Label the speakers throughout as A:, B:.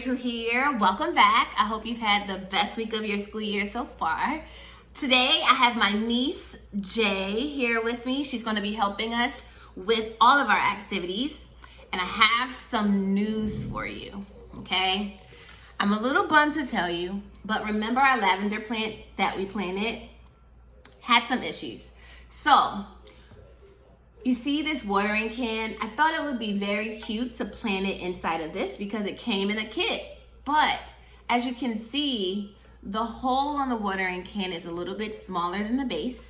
A: Rachel here. Welcome back. I hope you've had the best week of your school year so far. Today I have my niece Jay here with me. She's going to be helping us with all of our activities, and I have some news for you. Okay, I'm a little bummed to tell you, but remember our lavender plant that we planted had some issues. So you see this watering can? I thought it would be very cute to plant it inside of this because it came in a kit. But as you can see, the hole on the watering can is a little bit smaller than the base,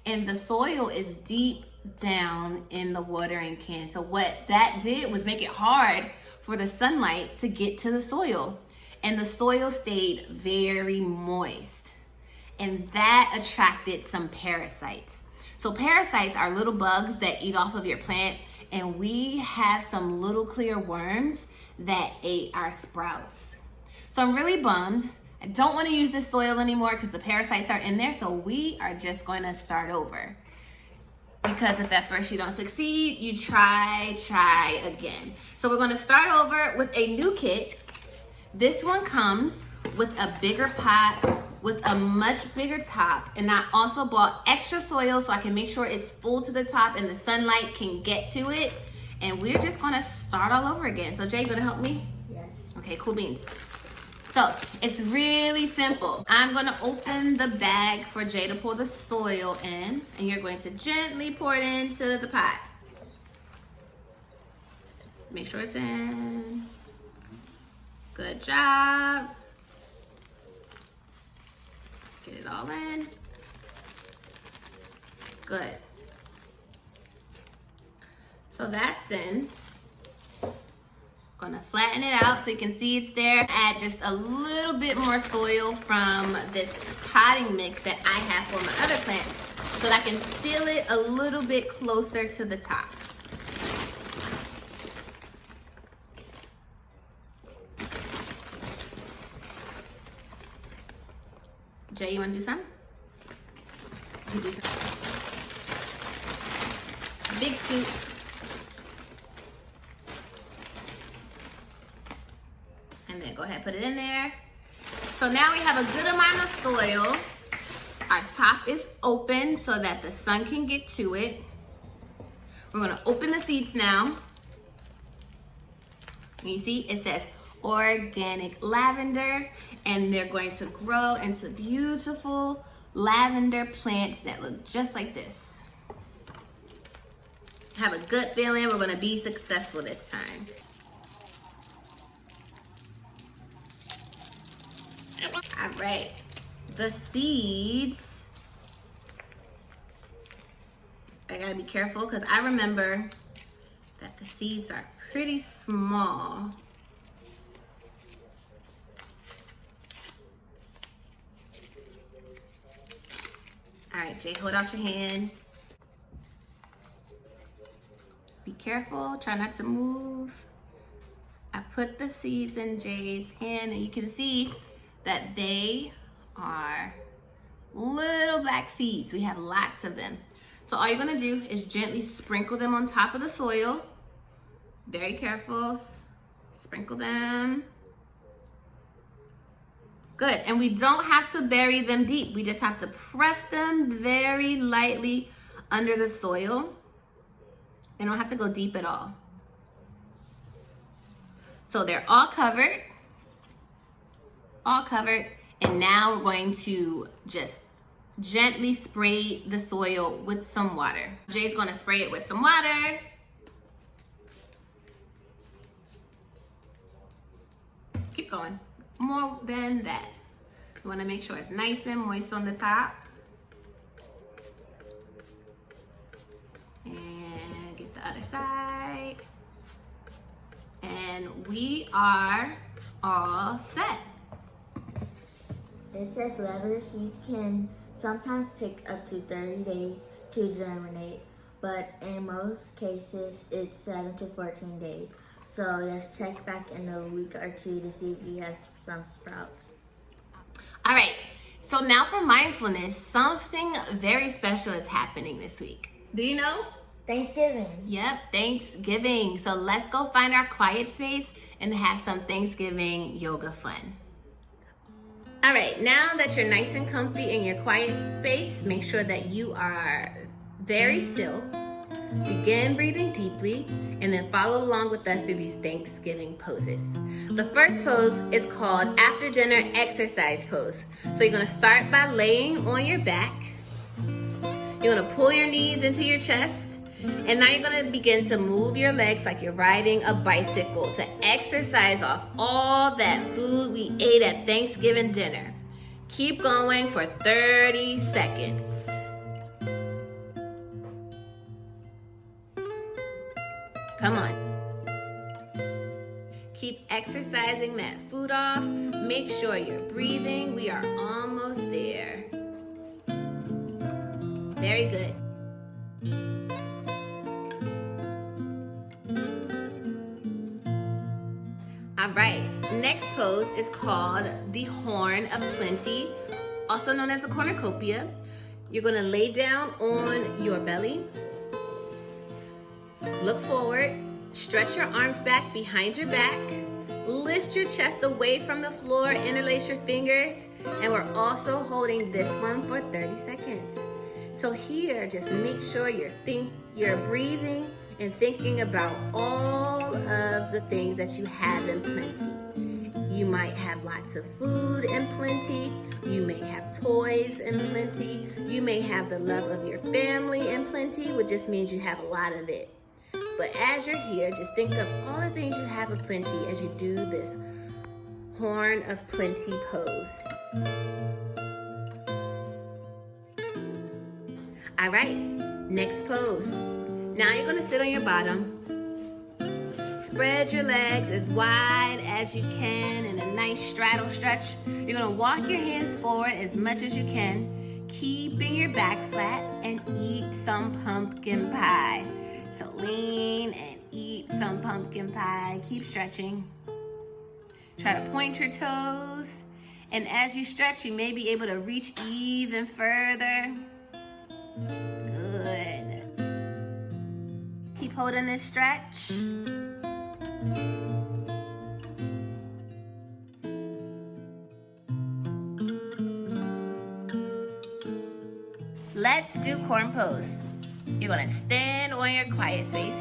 A: and the soil is deep down in the watering can. So what that did was make it hard for the sunlight to get to the soil, and the soil stayed very moist, and that attracted some parasites. So parasites are little bugs that eat off of your plant, and we have some little clear worms that ate our sprouts. So I'm really bummed. I don't want to use this soil anymore because the parasites are in there, so we are just going to start over. Because if at first you don't succeed, you try again. So we're going to start over with a new kit. This one comes with a bigger pot with a much bigger top, and I also bought extra soil so I can make sure it's full to the top and the sunlight can get to it. And we're just gonna start all over again. So Jay, you gonna help me?
B: Yes.
A: Okay, cool beans. So it's really simple. I'm gonna open the bag for Jay to pour the soil in, and you're going to gently pour it into the pot. Make sure it's in. Good job. Get it all in. Good. So that's in. Gonna flatten it out so you can see it's there. Add just a little bit more soil from this potting mix that I have for my other plants so that I can fill it a little bit closer to the top. Jay, you wanna do some? You do some. Big scoop. And then go ahead, put it in there. So now we have a good amount of soil. Our top is open so that the sun can get to it. We're gonna open the seeds now. And you see, it says organic lavender, and they're going to grow into beautiful lavender plants that look just like this. Have a good feeling we're gonna be successful this time. All right, the seeds, I gotta be careful because I remember that the seeds are pretty small. All right, Jay, hold out your hand. Be careful, try not to move. I put the seeds in Jay's hand, and you can see that they are little black seeds. We have lots of them. So all you're gonna do is gently sprinkle them on top of the soil. Very careful, sprinkle them. Good, and we don't have to bury them deep. We just have to press them very lightly under the soil. They don't have to go deep at all. So they're all covered, and now we're going to just gently spray the soil with some water. Jay's gonna spray it with some water. Keep going. More than that. You want to make sure it's nice and moist on the top. And get the other side. And we are all set.
B: It says lavender seeds can sometimes take up to 30 days to germinate, but in most cases it's 7 to 14 days. So let's check back in a week or two to see if we have some sprouts.
A: All right, so now for mindfulness, something very special is happening this week. Do you know?
B: Thanksgiving.
A: Yep, Thanksgiving. So let's go find our quiet space and have some Thanksgiving yoga fun. All right, now that you're nice and comfy in your quiet space, make sure that you are very still. Begin breathing deeply and then follow along with us through these Thanksgiving poses. The first pose is called after dinner exercise pose. So you're gonna start by laying on your back. You're gonna pull your knees into your chest. And now you're gonna begin to move your legs like you're riding a bicycle to exercise off all that food we ate at Thanksgiving dinner. Keep going for 30 seconds. Come on. Keep exercising that food off. Make sure you're breathing. We are almost there. Very good. All right, next pose is called the Horn of Plenty, also known as the cornucopia. You're gonna lay down on your belly, look forward, stretch your arms back behind your back, lift your chest away from the floor, interlace your fingers, and we're also holding this one for 30 seconds. So here, just make sure you're breathing and thinking about all of the things that you have in plenty. You might have lots of food in plenty. You may have toys in plenty. You may have the love of your family in plenty, which just means you have a lot of it. But as you're here, just think of all the things you have in plenty as you do this Horn of Plenty pose. All right, next pose. Now you're gonna sit on your bottom. Spread your legs as wide as you can in a nice straddle stretch. You're gonna walk your hands forward as much as you can, keeping your back flat, and eat some pumpkin pie. So lean and eat some pumpkin pie. Keep stretching. Try to point your toes. And as you stretch, you may be able to reach even further. Good. Keep holding this stretch. Let's do corn pose. You're gonna stand on your quiet space.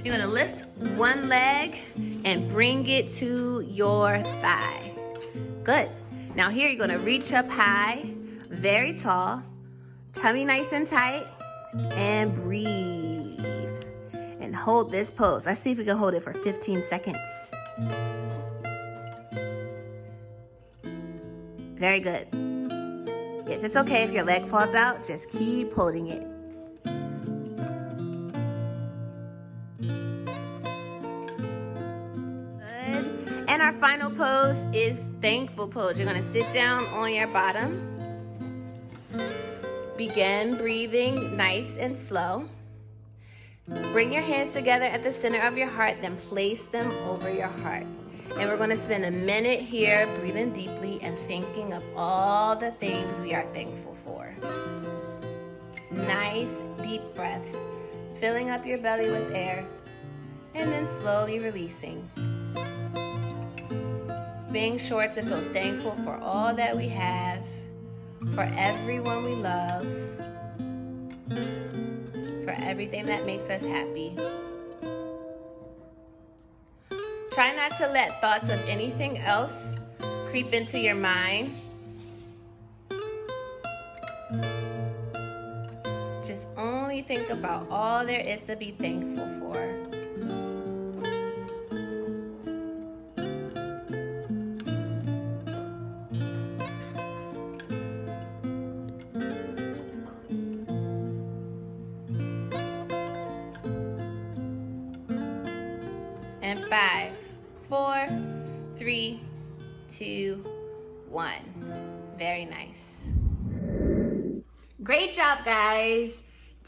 A: You're gonna lift one leg and bring it to your thigh. Good. Now here you're gonna reach up high, very tall, tummy nice and tight, and breathe. And hold this pose. Let's see if we can hold it for 15 seconds. Very good. Yes, it's okay if your leg falls out. Just keep holding it. Good. And our final pose is thankful pose. You're gonna sit down on your bottom. Begin breathing nice and slow. Bring your hands together at the center of your heart, then place them over your heart. And we're gonna spend a minute here breathing deeply and thinking of all the things we are thankful for. Nice deep breaths, filling up your belly with air, and then slowly releasing. Being sure to feel thankful for all that we have, for everyone we love, for everything that makes us happy. Try not to let thoughts of anything else creep into your mind. Just only think about all there is to be thankful for. And 5, 4, 3, 2, 1. Very nice. Great job, guys.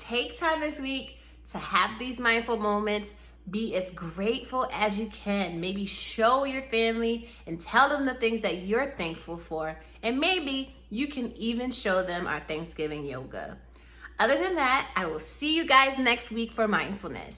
A: Take time this week to have these mindful moments. Be as grateful as you can. Maybe show your family and tell them the things that you're thankful for. And maybe you can even show them our Thanksgiving yoga. Other than that, I will see you guys next week for mindfulness.